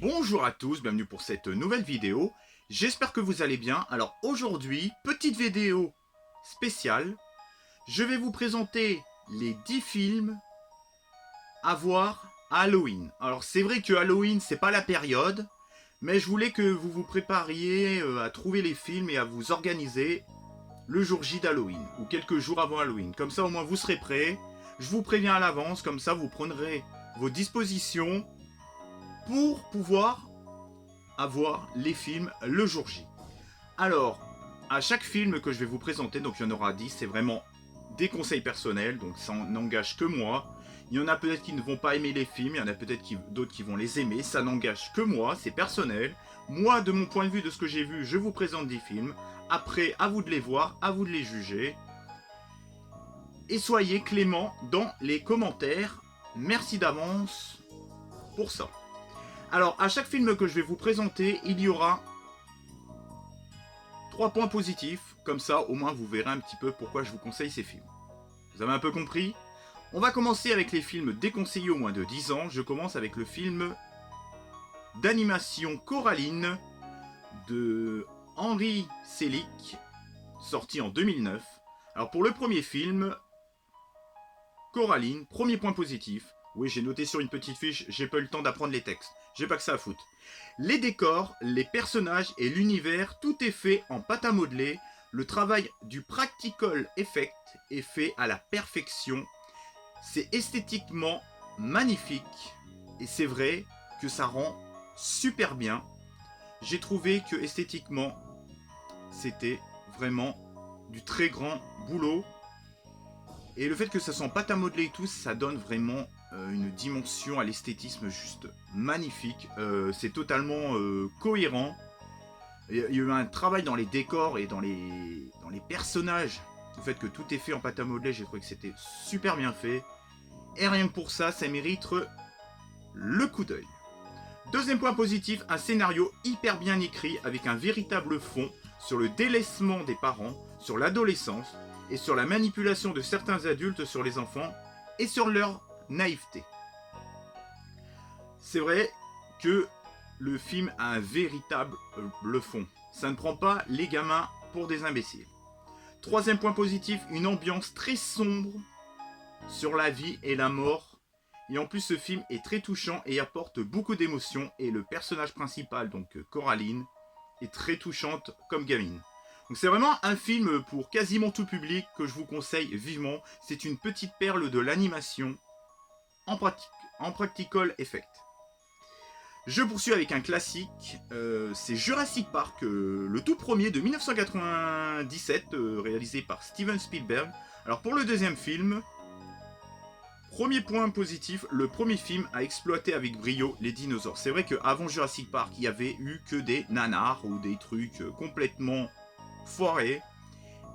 Bonjour à tous, bienvenue pour cette nouvelle vidéo. J'espère que vous allez bien. Alors aujourd'hui, petite vidéo spéciale. Je vais vous présenter les 10 films à voir à Halloween. Alors c'est vrai que Halloween, c'est pas la période, mais je voulais que vous vous prépariez à trouver les films et à vous organiser le jour J d'Halloween ou quelques jours avant Halloween. Comme ça au moins vous serez prêts. Je vous préviens à l'avance, comme ça vous prendrez vos dispositions pour pouvoir avoir les films le jour J. Alors, à chaque film que je vais vous présenter, donc il y en aura 10, c'est vraiment des conseils personnels, donc ça n'engage que moi. Il y en a peut-être qui ne vont pas aimer les films, il y en a peut-être d'autres qui vont les aimer, ça n'engage que moi, c'est personnel. Moi, de mon point de vue, de ce que j'ai vu, je vous présente des films. Après, à vous de les voir, à vous de les juger. Et soyez clément dans les commentaires. Merci d'avance pour ça. Alors, à chaque film que je vais vous présenter, il y aura 3 points positifs. Comme ça, au moins, vous verrez un petit peu pourquoi je vous conseille ces films. Vous avez un peu compris? On va commencer avec les films déconseillés au moins de 10 ans. Je commence avec le film d'animation Coraline de Henry Selick, sorti en 2009. Alors, pour le premier film, Coraline, premier point positif. Oui, j'ai noté sur une petite fiche, j'ai pas eu le temps d'apprendre les textes. J'ai pas que ça à foutre. Les décors, les personnages et l'univers, tout est fait en pâte à modeler. Le travail du practical effect est fait à la perfection. C'est esthétiquement magnifique. Et c'est vrai que ça rend super bien. J'ai trouvé que esthétiquement, c'était vraiment du très grand boulot. Et le fait que ça soit en pâte à modeler et tout, ça donne vraiment une dimension à l'esthétisme juste magnifique. C'est totalement cohérent. Il y a eu un travail dans les décors et dans les personnages. Le fait que tout est fait en pâte à modeler, j'ai trouvé que c'était super bien fait. Et rien que pour ça, ça mérite le coup d'œil. Deuxième point positif, un scénario hyper bien écrit avec un véritable fond sur le délaissement des parents, sur l'adolescence et sur la manipulation de certains adultes sur les enfants et sur leur naïveté. C'est vrai que le film a un véritable fond. Ça ne prend pas les gamins pour des imbéciles. Troisième point positif, une ambiance très sombre sur la vie et la mort. Et en plus, ce film est très touchant et apporte beaucoup d'émotions. Et le personnage principal, donc Coraline, est très touchante comme gamine. Donc c'est vraiment un film pour quasiment tout public que je vous conseille vivement. C'est une petite perle de l'animation en practical effect. Je poursuis avec un classique, c'est Jurassic Park, le tout premier de 1997, réalisé par Steven Spielberg. Alors pour le deuxième film, premier point positif, le premier film a exploité avec brio les dinosaures. C'est vrai qu'avant Jurassic Park, il n'y avait eu que des nanars ou des trucs complètement foirés.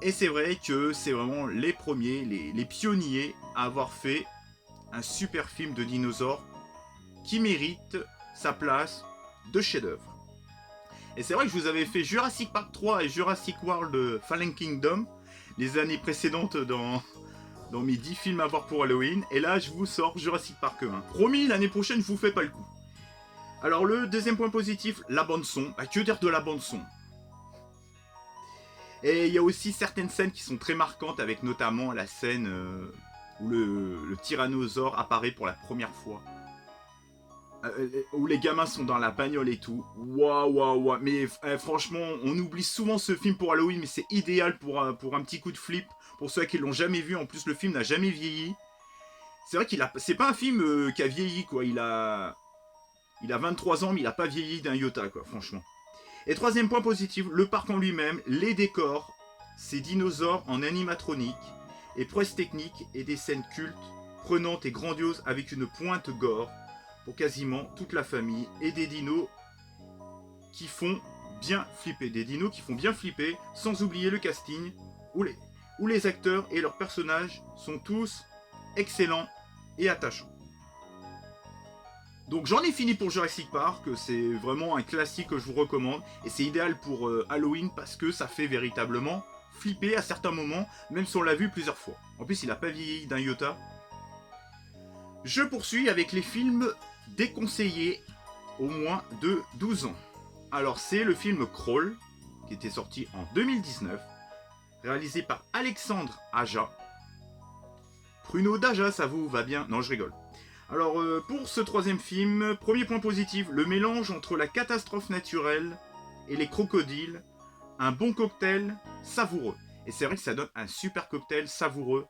Et c'est vrai que c'est vraiment les premiers, les pionniers à avoir fait un super film de dinosaures qui mérite sa place de chef-d'œuvre. Et c'est vrai que je vous avais fait Jurassic Park 3 et Jurassic World Fallen Kingdom les années précédentes dans mes 10 films à voir pour Halloween. Et là, je vous sors Jurassic Park 1. Promis, l'année prochaine, je vous fais pas le coup. Alors, le deuxième point positif, la bande-son. Bah, que dire de la bande-son? Et il y a aussi certaines scènes qui sont très marquantes, avec notamment la scène où le tyrannosaure apparaît pour la première fois. Où les gamins sont dans la bagnole et tout. Waouh, waouh, waouh. Mais franchement, on oublie souvent ce film pour Halloween, mais c'est idéal pour un petit coup de flip. Pour ceux qui l'ont jamais vu, en plus le film n'a jamais vieilli. C'est vrai c'est pas un film qui a vieilli, quoi. Il a 23 ans, mais il a pas vieilli d'un iota, quoi, franchement. Et troisième point positif, le parc en lui-même, les décors, ces dinosaures en animatronique, et prouesses techniques et des scènes cultes, prenantes et grandioses avec une pointe gore pour quasiment toute la famille, et des dinos qui font bien flipper. Des dinos qui font bien flipper, sans oublier le casting, où les acteurs et leurs personnages sont tous excellents et attachants. Donc j'en ai fini pour Jurassic Park, c'est vraiment un classique que je vous recommande, et c'est idéal pour Halloween parce que ça fait véritablement flipper à certains moments, même si on l'a vu plusieurs fois. En plus il n'a pas vieilli d'un iota. Je poursuis avec les films déconseillés au moins de 12 ans. Alors c'est le film Crawl, qui était sorti en 2019, réalisé par Alexandre Aja. Pruno d'Aja, ça vous va bien? Non, je rigole. Alors pour ce troisième film, premier point positif, le mélange entre la catastrophe naturelle et les crocodiles, un bon cocktail savoureux. Et c'est vrai que ça donne un super cocktail savoureux.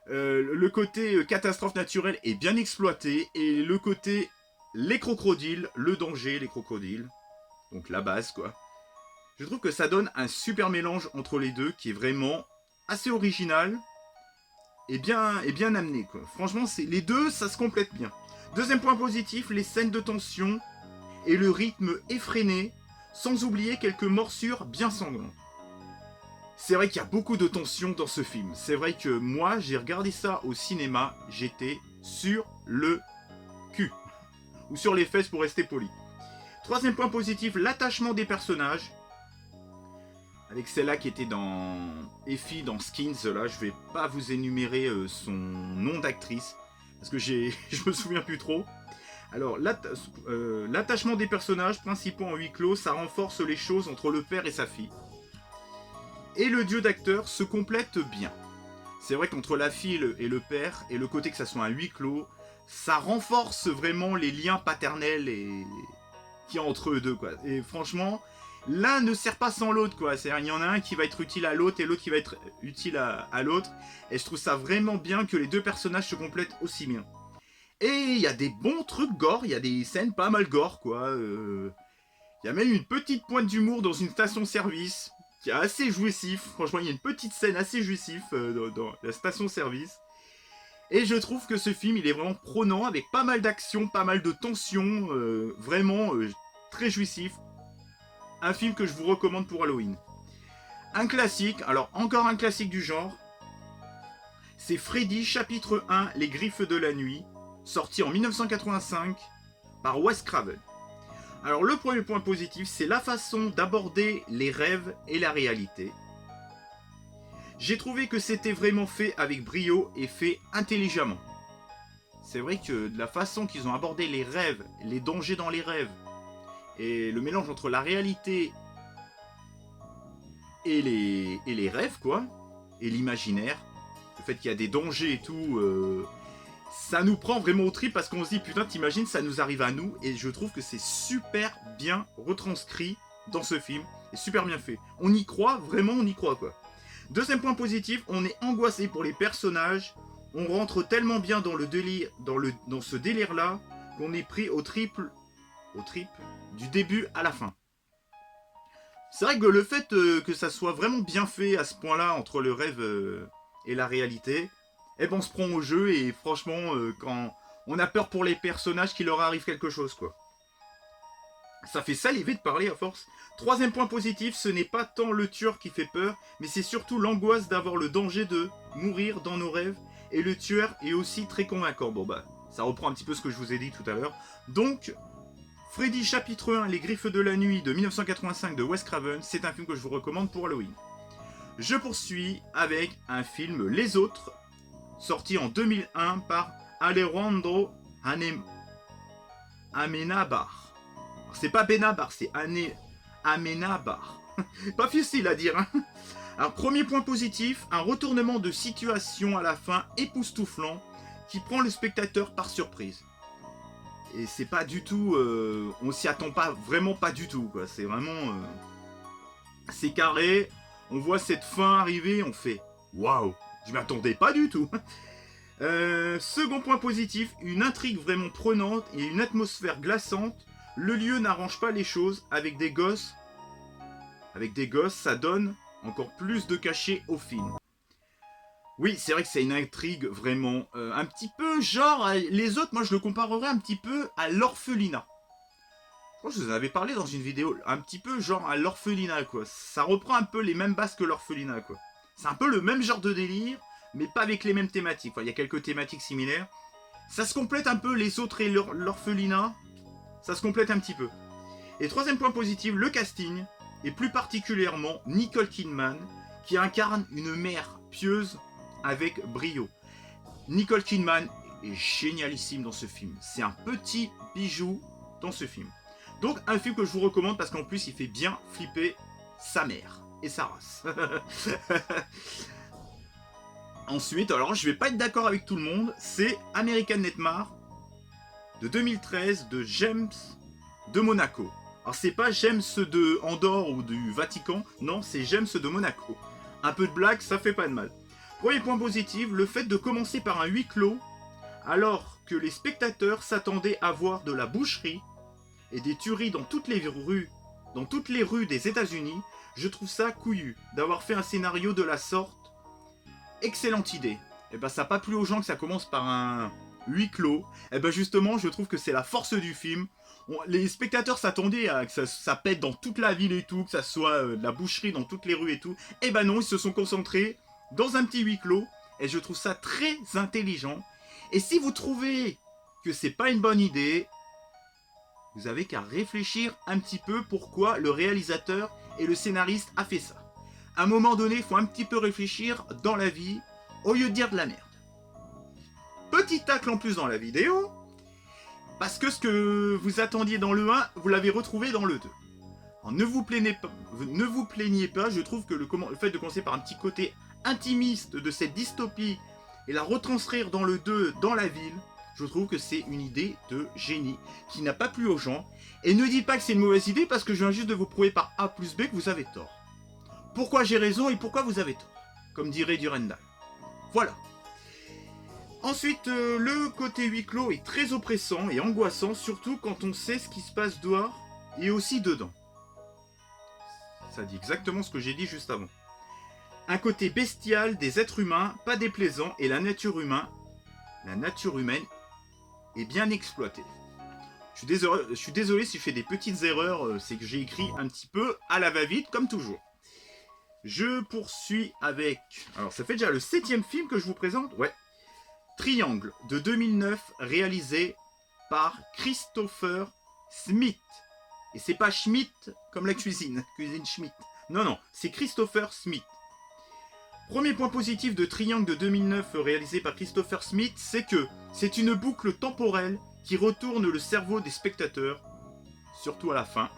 Le côté catastrophe naturelle est bien exploité et le côté les crocodiles, le danger, les crocodiles, donc la base quoi. Je trouve que ça donne un super mélange entre les deux qui est vraiment assez original et bien amené quoi. Franchement, les deux, ça se complète bien. Deuxième point positif, les scènes de tension et le rythme effréné, sans oublier quelques morsures bien sanglantes. C'est vrai qu'il y a beaucoup de tension dans ce film. C'est vrai que moi, j'ai regardé ça au cinéma, j'étais sur le cul. Ou sur les fesses pour rester poli. Troisième point positif, l'attachement des personnages. Avec celle-là qui était dans Effie, dans Skins, là, je vais pas vous énumérer son nom d'actrice. Parce que je me souviens plus trop. Alors, l'attachement des personnages principaux en huis clos, ça renforce les choses entre le père et sa fille. Et le duo d'acteurs se complète bien. C'est vrai qu'entre la fille et le père, et le côté que ça soit un huis clos, ça renforce vraiment les liens paternels et qu'il y a entre eux deux, quoi. Et franchement, l'un ne sert pas sans l'autre, quoi. C'est-à-dire, il y en a un qui va être utile à l'autre et l'autre qui va être utile à l'autre. Et je trouve ça vraiment bien que les deux personnages se complètent aussi bien. Et il y a des bons trucs gore, il y a des scènes pas mal gore, quoi. Il y a même une petite pointe d'humour dans une station-service qui est assez jouissif. Franchement, il y a une petite scène assez jouissif dans la station-service. Et je trouve que ce film, il est vraiment prenant, avec pas mal d'action, pas mal de tension, vraiment très jouissif. Un film que je vous recommande pour Halloween. Un classique, alors encore un classique du genre, c'est Freddy chapitre 1, Les Griffes de la Nuit, sorti en 1985 par Wes Craven. Alors le premier point positif, c'est la façon d'aborder les rêves et la réalité. J'ai trouvé que c'était vraiment fait avec brio et fait intelligemment. C'est vrai que de la façon qu'ils ont abordé les rêves, les dangers dans les rêves, et le mélange entre la réalité et les rêves, quoi, et l'imaginaire, le fait qu'il y a des dangers et tout, ça nous prend vraiment au trip parce qu'on se dit, putain, t'imagines, ça nous arrive à nous, et je trouve que c'est super bien retranscrit dans ce film, et super bien fait. On y croit, vraiment on y croit, quoi. Deuxième point positif, on est angoissé pour les personnages. On rentre tellement bien dans le délire, dans ce délire-là, qu'on est pris au trip, du début à la fin. C'est vrai que le fait que ça soit vraiment bien fait à ce point-là, entre le rêve et la réalité, eh ben on se prend au jeu et franchement, quand on a peur pour les personnages qu'il leur arrive quelque chose, quoi. Ça fait saliver de parler à force. Troisième point positif, ce n'est pas tant le tueur qui fait peur, mais c'est surtout l'angoisse d'avoir le danger de mourir dans nos rêves. Et le tueur est aussi très convaincant. Bon bah, ça reprend un petit peu ce que je vous ai dit tout à l'heure. Donc, Freddy chapitre 1, Les Griffes de la Nuit de 1985 de Wes Craven, c'est un film que je vous recommande pour Halloween. Je poursuis avec un film Les Autres, sorti en 2001 par Alejandro Amenábar. C'est pas Benabar, c'est Amenábar. Pas facile à dire, hein. Alors, premier point positif, un retournement de situation à la fin époustouflant qui prend le spectateur par surprise. Et c'est pas du tout... on s'y attend pas, vraiment pas du tout, quoi. C'est vraiment... c'est carré, on voit cette fin arriver, on fait « Waouh, je m'y attendais pas du tout !» Second point positif, une intrigue vraiment prenante et une atmosphère glaçante. Le lieu n'arrange pas les choses avec des gosses. Avec des gosses, ça donne encore plus de cachet au film. Oui, c'est vrai que c'est une intrigue vraiment un petit peu genre... Les autres, moi je le comparerais un petit peu à l'orphelinat. Je crois que je vous en avais parlé dans une vidéo. Un petit peu genre à l'orphelinat, quoi. Ça reprend un peu les mêmes bases que l'orphelinat, quoi. C'est un peu le même genre de délire, mais pas avec les mêmes thématiques. Enfin, il y a quelques thématiques similaires. Ça se complète un peu, les autres et l'orphelinat. Ça se complète un petit peu. Et troisième point positif, le casting. Et plus particulièrement Nicole Kidman, qui incarne une mère pieuse avec brio. Nicole Kidman est génialissime dans ce film. C'est un petit bijou dans ce film. Donc un film que je vous recommande parce qu'en plus il fait bien flipper sa mère et sa race. Ensuite, alors je vais pas être d'accord avec tout le monde, c'est American Nightmare de 2013 de James de Monaco. Alors c'est pas James de Andorre ou du Vatican, non, c'est James de Monaco. Un peu de blague, ça fait pas de mal. Premier point positif, le fait de commencer par un huis clos, alors que les spectateurs s'attendaient à voir de la boucherie et des tueries dans toutes les rues des États-Unis, je trouve ça couillu d'avoir fait un scénario de la sorte. Excellente idée. Et ben ça n'a pas plu aux gens que ça commence par un huis clos. Et ben justement, je trouve que c'est la force du film. Les spectateurs s'attendaient à que ça pète dans toute la ville et tout, que ça soit de la boucherie dans toutes les rues et tout. Et ben non, ils se sont concentrés dans un petit huis clos. Et je trouve ça très intelligent. Et si vous trouvez que c'est pas une bonne idée, vous avez qu'à réfléchir un petit peu pourquoi le réalisateur et le scénariste a fait ça. À un moment donné, il faut un petit peu réfléchir dans la vie, au lieu de dire de la merde. Petit tacle en plus dans la vidéo, parce que ce que vous attendiez dans le 1, vous l'avez retrouvé dans le 2. Alors, ne vous plaignez pas, je trouve que le fait de commencer par un petit côté intimiste de cette dystopie et la retranscrire dans le 2, dans la ville, je trouve que c'est une idée de génie qui n'a pas plu aux gens. Et ne dites pas que c'est une mauvaise idée parce que je viens juste de vous prouver par A plus B que vous avez tort. Pourquoi j'ai raison et pourquoi vous avez tort, comme dirait Durandal. Voilà. Ensuite, le côté huis clos est très oppressant et angoissant, surtout quand on sait ce qui se passe dehors et aussi dedans. Ça dit exactement ce que j'ai dit juste avant. Un côté bestial des êtres humains, pas déplaisant, et la nature humaine est bien exploitée. Je suis désolé si je fais des petites erreurs, c'est que j'ai écrit un petit peu à la va-vite, comme toujours. Je poursuis avec... Alors, ça fait déjà le 7e film que je vous présente. Ouais. Triangle, de 2009, réalisé par Christopher Smith. Et c'est pas Schmidt comme la cuisine Schmidt. Non, non, c'est Christopher Smith. Premier point positif de Triangle de 2009, réalisé par Christopher Smith, c'est que c'est une boucle temporelle qui retourne le cerveau des spectateurs, surtout à la fin.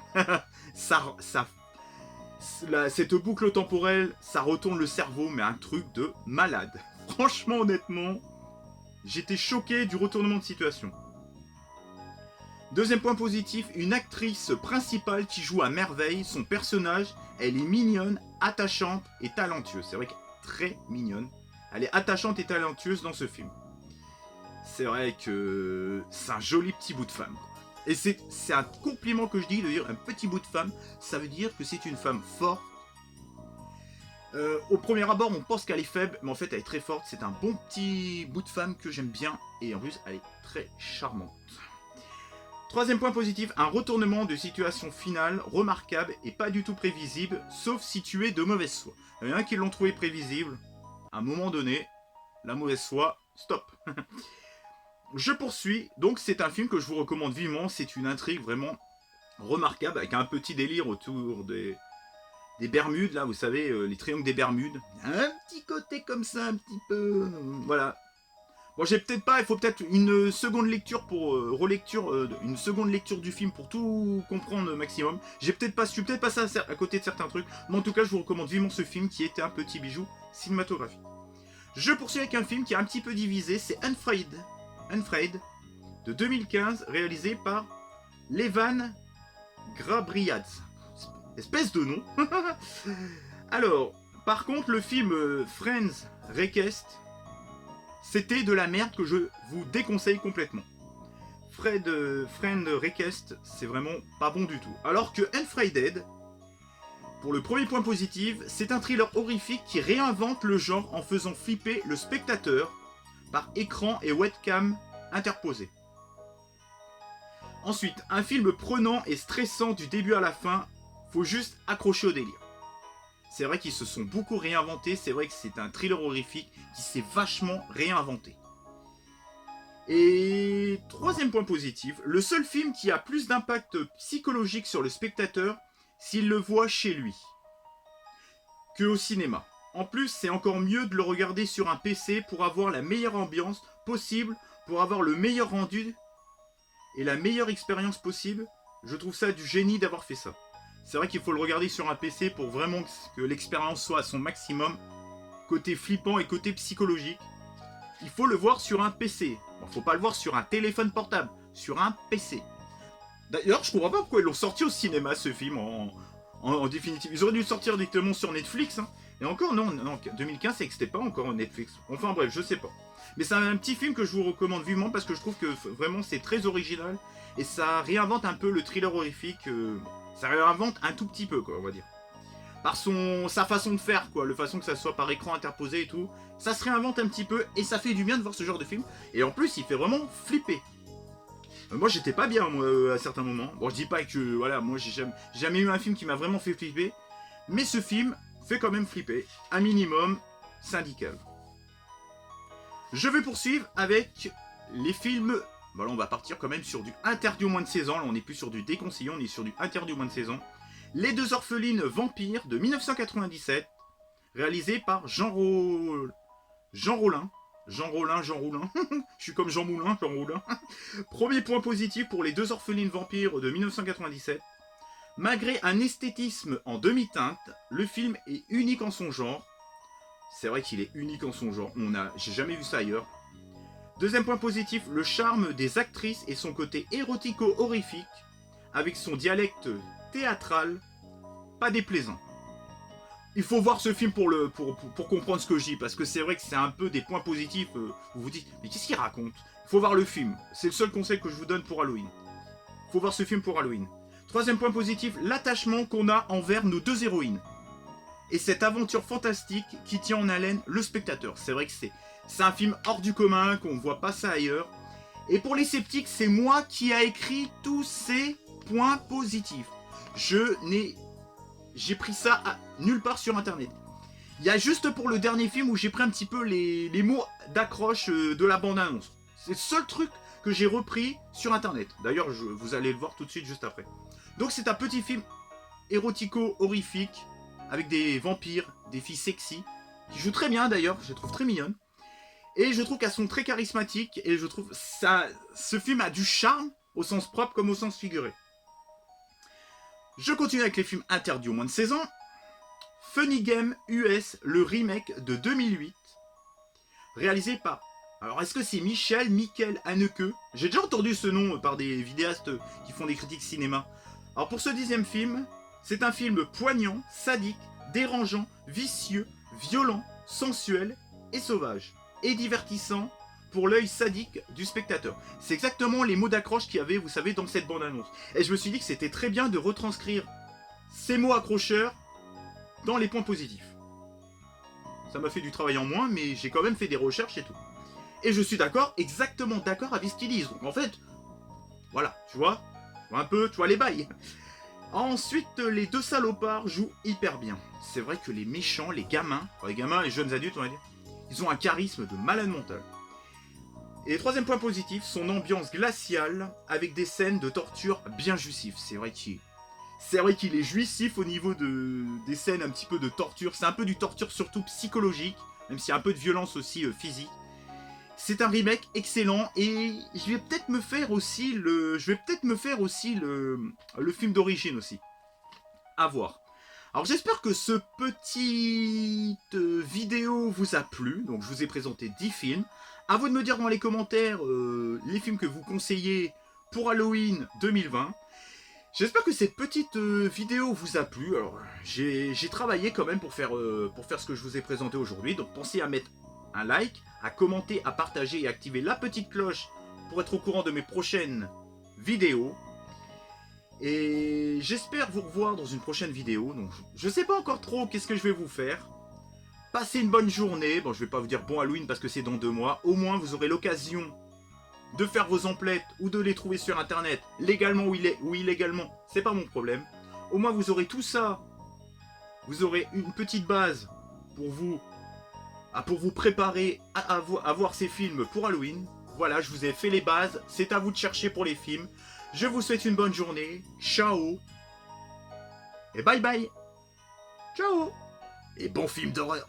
Cette boucle temporelle, ça retourne le cerveau, mais un truc de malade. Franchement, honnêtement, j'étais choqué du retournement de situation. Deuxième point positif, une actrice principale qui joue à merveille. Son personnage, elle est mignonne, attachante et talentueuse. C'est vrai qu'elle est très mignonne. Elle est attachante et talentueuse dans ce film. C'est vrai que c'est un joli petit bout de femme. Et c'est un compliment que je dis, de dire un petit bout de femme, ça veut dire que c'est une femme forte. Au premier abord, on pense qu'elle est faible, mais en fait, elle est très forte. C'est un bon petit bout de femme que j'aime bien. Et en plus, elle est très charmante. Troisième point positif, un retournement de situation finale remarquable et pas du tout prévisible, sauf si tu es de mauvaise foi. Il y en a qui l'ont trouvé prévisible. À un moment donné, la mauvaise foi, stop. Je poursuis, donc c'est un film que je vous recommande vivement, c'est une intrigue vraiment remarquable, avec un petit délire autour des Bermudes, là, vous savez, les triangles des Bermudes. Un petit côté comme ça, un petit peu... voilà. Bon, j'ai peut-être pas, il faut peut-être une seconde lecture pour une seconde lecture du film pour tout comprendre au maximum. Je suis peut-être pas ça à côté de certains trucs, mais en tout cas, je vous recommande vivement ce film qui était un petit bijou cinématographique. Je poursuis avec un film qui est un petit peu divisé, c'est Unfraid de 2015, réalisé par Levan Grabriadz. Espèce de nom. Alors, par contre, le film Friends Request, c'était de la merde que je vous déconseille complètement. Friend Request, c'est vraiment pas bon du tout. Alors que Unfriended, pour le premier point positif, c'est un thriller horrifique qui réinvente le genre en faisant flipper le spectateur par écran et webcam interposés. Ensuite, un film prenant et stressant du début à la fin, faut juste accrocher au délire. C'est vrai qu'ils se sont beaucoup réinventés, c'est vrai que c'est un thriller horrifique qui s'est vachement réinventé. Et troisième point positif, le seul film qui a plus d'impact psychologique sur le spectateur s'il le voit chez lui que au cinéma. En plus, c'est encore mieux de le regarder sur un PC pour avoir la meilleure ambiance possible, pour avoir le meilleur rendu et la meilleure expérience possible. Je trouve ça du génie d'avoir fait ça. C'est vrai qu'il faut le regarder sur un PC pour vraiment que l'expérience soit à son maximum, côté flippant et côté psychologique. Il faut le voir sur un PC. Bon, faut pas le voir sur un téléphone portable, sur un PC. D'ailleurs, je comprends pas pourquoi ils l'ont sorti au cinéma, ce film, en définitive. Ils auraient dû le sortir directement sur Netflix. Hein. Et encore, non, 2015, c'est que c'était pas encore en Netflix. Enfin bref, je sais pas. Mais c'est un petit film que je vous recommande vivement parce que je trouve que vraiment c'est très original. Et ça réinvente un peu le thriller horrifique. Ça réinvente un tout petit peu, quoi, on va dire. Par sa façon de faire, quoi. Le façon que ça soit par écran interposé et tout. Ça se réinvente un petit peu et ça fait du bien de voir ce genre de film. Et en plus, il fait vraiment flipper. Moi j'étais pas bien moi, à certains moments. Bon je dis pas que voilà, moi j'ai jamais eu un film qui m'a vraiment fait flipper. Mais ce film fait quand même flipper. Un minimum syndical. Je vais poursuivre avec les films. Bon là on va partir quand même sur du interdit au moins de 16 ans. Là on n'est plus sur du déconseillé, on est sur du interdit au moins de 16 ans. Les deux orphelines vampires de 1997. Réalisé par Jean Rollin. Jean Rollin. Je suis comme Jean Moulin, Jean Rollin. Premier point positif pour les deux orphelines vampires de 1997. Malgré un esthétisme en demi-teinte, le film est unique en son genre. C'est vrai qu'il est unique en son genre. J'ai jamais vu ça ailleurs. Deuxième point positif, le charme des actrices et son côté érotico-horrifique, avec son dialecte théâtral, pas déplaisant. Il faut voir ce film pour comprendre ce que je dis, parce que c'est vrai que c'est un peu des points positifs. Vous vous dites, mais qu'est-ce qu'il raconte? Il faut voir le film. C'est le seul conseil que je vous donne pour Halloween. Il faut voir ce film pour Halloween. Troisième point positif, l'attachement qu'on a envers nos deux héroïnes. Et cette aventure fantastique qui tient en haleine le spectateur. C'est vrai que c'est un film hors du commun, qu'on ne voit pas ça ailleurs. Et pour les sceptiques, c'est moi qui ai écrit tous ces points positifs. J'ai pris ça nulle part sur internet. Il y a juste pour le dernier film où j'ai pris un petit peu les mots d'accroche de la bande-annonce. C'est le seul truc que j'ai repris sur internet. D'ailleurs, vous allez le voir tout de suite juste après. Donc c'est un petit film érotico-horrifique avec des vampires, des filles sexy, qui jouent très bien d'ailleurs, je les trouve très mignonnes. Et je trouve qu'elles sont très charismatiques et je trouve ce film a du charme au sens propre comme au sens figuré. Je continue avec les films interdits au moins de 16 ans. Funny Game US, le remake de 2008, réalisé par... Alors, est-ce que c'est Michael Haneke? J'ai déjà entendu ce nom par des vidéastes qui font des critiques cinéma. Alors, pour ce 10e film, c'est un film poignant, sadique, dérangeant, vicieux, violent, sensuel et sauvage. Et divertissant pour l'œil sadique du spectateur. C'est exactement les mots d'accroche qu'il y avait, vous savez, dans cette bande-annonce. Et je me suis dit que c'était très bien de retranscrire ces mots accrocheurs dans les points positifs. Ça m'a fait du travail en moins, mais j'ai quand même fait des recherches et tout. Et je suis d'accord, exactement d'accord avec ce qu'ils disent. Donc en fait, voilà, tu vois un peu, tu vois les bails. Ensuite, les deux salopards jouent hyper bien. C'est vrai que les méchants, les gamins, les jeunes adultes, on va dire, ils ont un charisme de malade mental. Et troisième point positif, son ambiance glaciale avec des scènes de torture bien jouissives. C'est vrai qu'il est jouissif au niveau des scènes un petit peu de torture. C'est un peu du torture surtout psychologique, même s'il y a un peu de violence aussi physique. C'est un remake excellent et je vais peut-être me faire aussi le film d'origine aussi. À voir. Alors j'espère que ce petite vidéo vous a plu. Donc je vous ai présenté 10 films. À vous de me dire dans les commentaires les films que vous conseillez pour Halloween 2020. J'espère que cette petite vidéo vous a plu. Alors j'ai travaillé quand même pour faire ce que je vous ai présenté aujourd'hui. Donc pensez à mettre un like, à commenter, à partager et à activer la petite cloche pour être au courant de mes prochaines vidéos. Et j'espère vous revoir dans une prochaine vidéo. Donc je sais pas encore trop qu'est-ce que je vais vous faire. Passez une bonne journée. Bon, je vais pas vous dire bon Halloween parce que c'est dans 2 mois. Au moins vous aurez l'occasion de faire vos emplettes ou de les trouver sur internet, légalement ou illégalement, c'est pas mon problème. Au moins vous aurez tout ça. Vous aurez une petite base pour vous préparer à voir ces films pour Halloween. Voilà, je vous ai fait les bases. C'est à vous de chercher pour les films. Je vous souhaite une bonne journée. Ciao. Et bye bye. Ciao. Et bon film d'horreur.